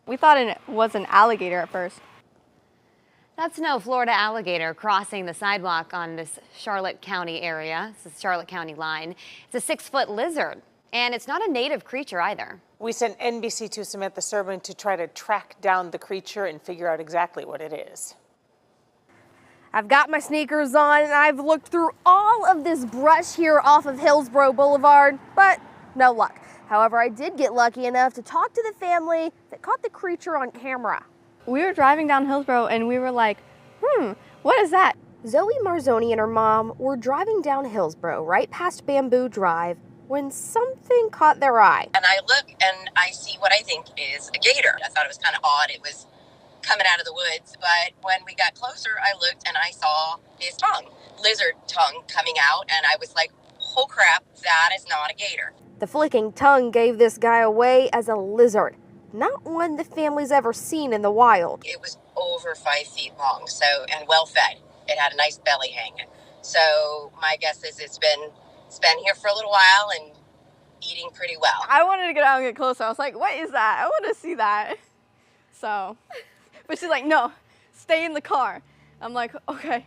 We thought it was an alligator at first. That's no Florida alligator crossing the sidewalk on this Charlotte County area. This is Charlotte County line. It's a 6-foot lizard, and it's not a native creature either. We sent NBC2 Samantha Serban to try to track down the creature and figure out exactly what it is. I've got my sneakers on and I've looked through all of this brush here off of Hillsborough Boulevard, but no luck. However, I did get lucky enough to talk to the family that caught the creature on camera. We were driving down Hillsborough and we were like, what is that? Zoe Marzoni and her mom were driving down Hillsborough right past Bamboo Drive when something caught their eye. And I look and I see what I think is a gator. I thought it was kind of odd. It was coming out of the woods, but when we got closer, I looked and I saw his tongue, lizard tongue coming out, and I was like, oh crap, that is not a gator. The flicking tongue gave this guy away as a lizard, not one the family's ever seen in the wild. It was over 5 feet long, and well fed. It had a nice belly hanging. So my guess is it's been here for a little while and eating pretty well. I wanted to get out and get closer. I was like, what is that? I want to see that. So, but she's like, no, stay in the car. I'm like, okay.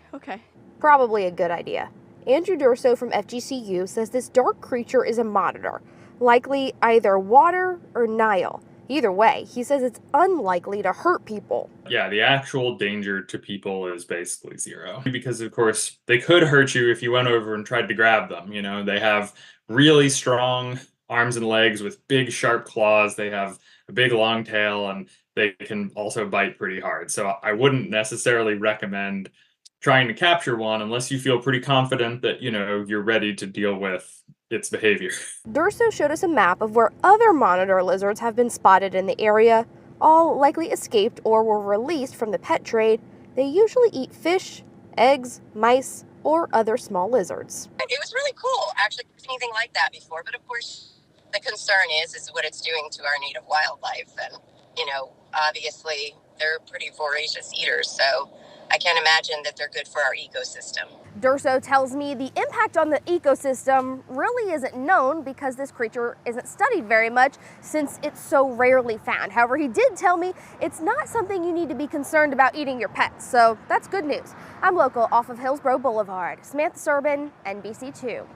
Probably a good idea. Andrew Durso from FGCU says this dark creature is a monitor, likely either water or Nile. Either way, he says it's unlikely to hurt people. Yeah, the actual danger to people is basically zero. Because, of course, they could hurt you if you went over and tried to grab them. You know, they have really strong arms and legs with big, sharp claws. They have a big, long tail, and they can also bite pretty hard. So I wouldn't necessarily recommend trying to capture one unless you feel pretty confident that, you know, you're ready to deal with its behavior. Durso showed us a map of where other monitor lizards have been spotted in the area, all likely escaped or were released from the pet trade. They usually eat fish, eggs, mice, or other small lizards. It was really cool, actually, anything like that before, but of course the concern is what it's doing to our native wildlife, and, you know, obviously they're pretty voracious eaters, so I can't imagine that they're good for our ecosystem. Durso tells me the impact on the ecosystem really isn't known because this creature isn't studied very much since it's so rarely found. However, he did tell me it's not something you need to be concerned about eating your pets, so that's good news. I'm local off of Hillsborough Boulevard. Samantha Serban, NBC2.